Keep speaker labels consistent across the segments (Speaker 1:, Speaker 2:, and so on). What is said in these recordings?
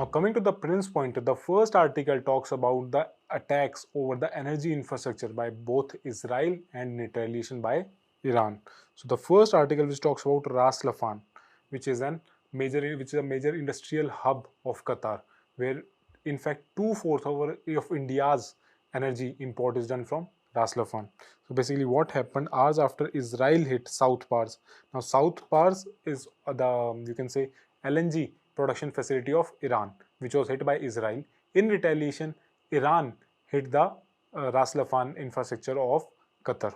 Speaker 1: Now coming to the prelims point, the first article talks about the attacks over the energy infrastructure by both Israel and retaliation by Iran. So the first article which talks about Ras Laffan, which is a major industrial hub of Qatar, where in fact 2/4 of India's energy import is done from Ras Laffan. So basically, what happened hours after Israel hit South Pars. Now South Pars is the, you can say, LNG production facility of Iran, which was hit by Israel. In retaliation, Iran hit the Ras Laffan infrastructure of Qatar,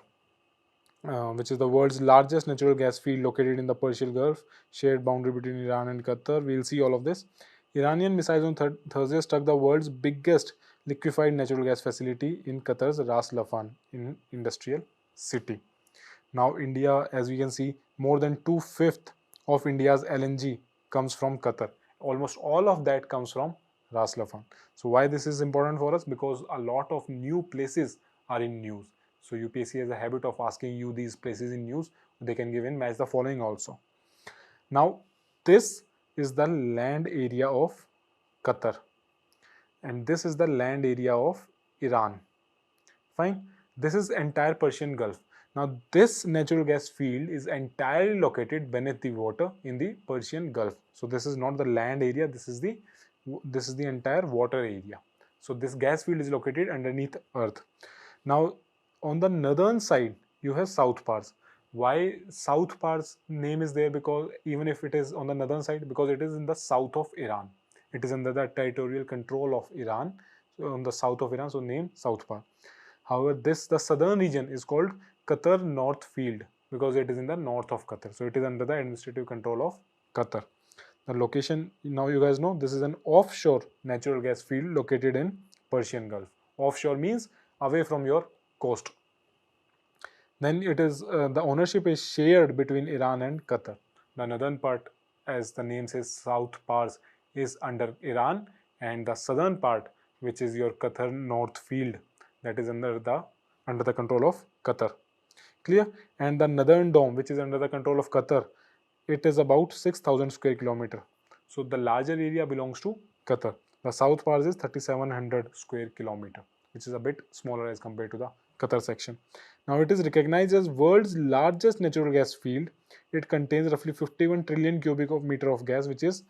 Speaker 1: which is the world's largest natural gas field located in the Persian Gulf, shared boundary between Iran and Qatar. We'll see all of this. Iranian missiles on Thursday struck the world's biggest liquefied natural gas facility in Qatar's Ras Laffan in industrial city. Now, India, as we can see, more than 2/5 of India's LNG comes from Qatar. Almost all of that comes from Ras Laffan. So, why this is important for us? Because a lot of new places are in news. So, UPSC has a habit of asking you these places in news. They can give in match the following also. Now, this is the land area of Qatar, and this is the land area of Iran. Fine. This is entire Persian Gulf. Now, this natural gas field is entirely located beneath the water in the Persian Gulf. So, this is not the land area. This is the entire water area. So, this gas field is located underneath Earth. Now, on the northern side, you have South Pars. Why South Pars name is there? Because even if it is on the northern side, because it is in the south of Iran. It is under the territorial control of Iran. So, on the south of Iran, so name South Pars. However, the southern region is called Qatar North Field because it is in the north of Qatar. So it is under the administrative control of Qatar. The location, now you guys know, this is an offshore natural gas field located in Persian Gulf. Offshore means away from your coast. Then it is the ownership is shared between Iran and Qatar. The northern part, as the name says, South Pars, is under Iran, and the southern part, which is your Qatar North Field, that is under the control of Qatar. Clear? And the northern dome, which is under the control of Qatar, it is about 6,000 square kilometer. So the larger area belongs to Qatar. The south part is 3,700 square kilometer, which is a bit smaller as compared to the Qatar section. Now it is recognized as world's largest natural gas field. It contains roughly 51 trillion cubic meter of gas, which is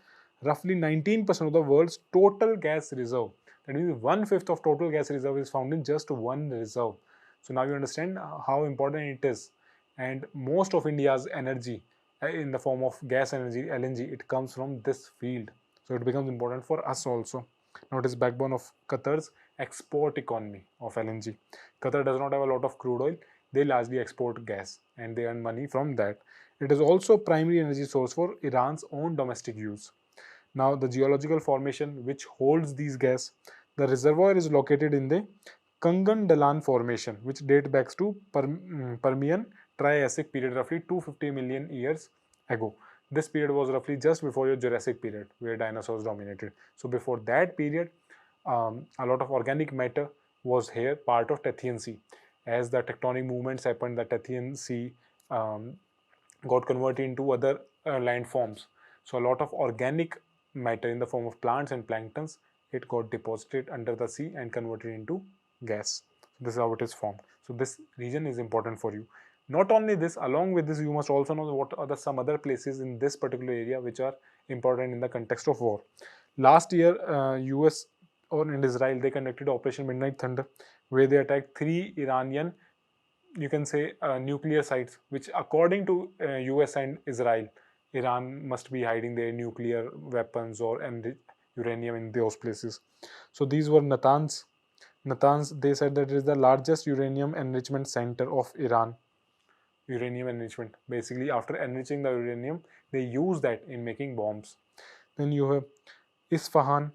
Speaker 1: roughly 19% of the world's total gas reserve. That means 1/5 of total gas reserve is found in just one reserve. So now you understand how important it is. And most of India's energy in the form of gas energy, LNG, it comes from this field. So it becomes important for us also. Now it is backbone of Qatar's export economy of LNG. Qatar does not have a lot of crude oil. They largely export gas and they earn money from that. It is also primary energy source for Iran's own domestic use. Now the geological formation which holds these gas, the reservoir is located in the Kangan Dalan formation, which dates back to Permian Triassic period, roughly 250 million years ago. This period was roughly just before your Jurassic period, where dinosaurs dominated. So before that period, a lot of organic matter was here, part of Tethyan Sea. As the tectonic movements happened, the Tethyan Sea got converted into other landforms. So a lot of organic matter in the form of plants and planktons, it got deposited under the sea and converted into gas. This is how it is formed. So this region is important for you. Not only this, along with this, you must also know what are some other places in this particular area which are important in the context of war. Last year, US and Israel, they conducted Operation Midnight Thunder, where they attacked 3 Iranian, you can say, nuclear sites, which according to US and Israel, Iran must be hiding their nuclear weapons or uranium in those places. So these were Natanz. They said that it is the largest uranium enrichment center of Iran. Uranium enrichment. Basically, after enriching the uranium, they use that in making bombs. Then you have Isfahan,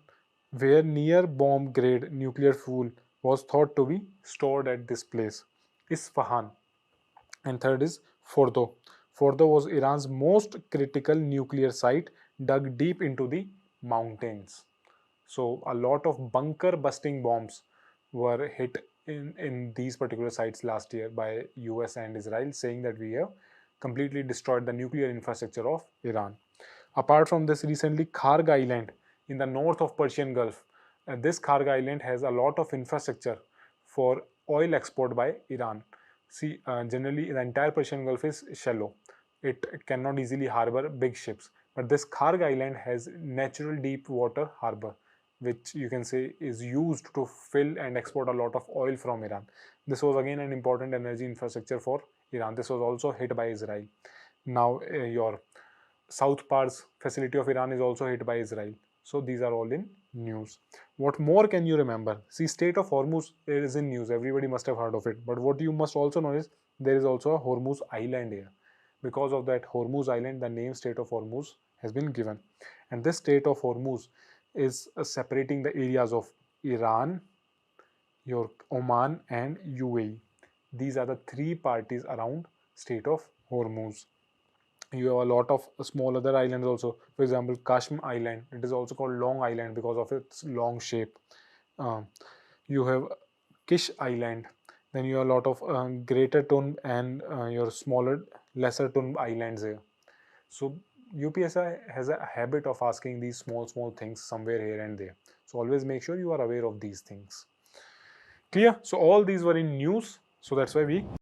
Speaker 1: where near bomb grade nuclear fuel was thought to be stored at this place. Isfahan. And third is Fordo. Fordo was Iran's most critical nuclear site, dug deep into the mountains. So a lot of bunker busting bombs were hit in these particular sites last year by US and Israel, saying that we have completely destroyed the nuclear infrastructure of Iran. Apart from this, recently Kharg Island in the north of Persian Gulf. This Kharg Island has a lot of infrastructure for oil export by Iran. See, generally the entire Persian Gulf is shallow. It cannot easily harbor big ships. But this Kharg Island has natural deep water harbor, which you can say is used to fill and export a lot of oil from Iran. This was again an important energy infrastructure for Iran. This was also hit by Israel. Now your South Pars facility of Iran is also hit by Israel. So these are all in news. What more can you remember? See, Strait of Hormuz is in news. Everybody must have heard of it. But what you must also know is there is also a Hormuz Island here. Because of that Hormuz Island, the name Strait of Hormuz has been given. And this Strait of Hormuz is separating the areas of Iran, your Oman, and UAE. These are the three parties around Strait of Hormuz. You have a lot of small other islands also. For example, Kashmir Island. It is also called Long Island because of its long shape. Um, you have Kish Island. Then you have a lot of Greater Tun and your smaller, lesser Tun islands here. So UPSI has a habit of asking these small things somewhere here and there. So always make sure you are aware of these things. Clear? So all these were in news. So that's why we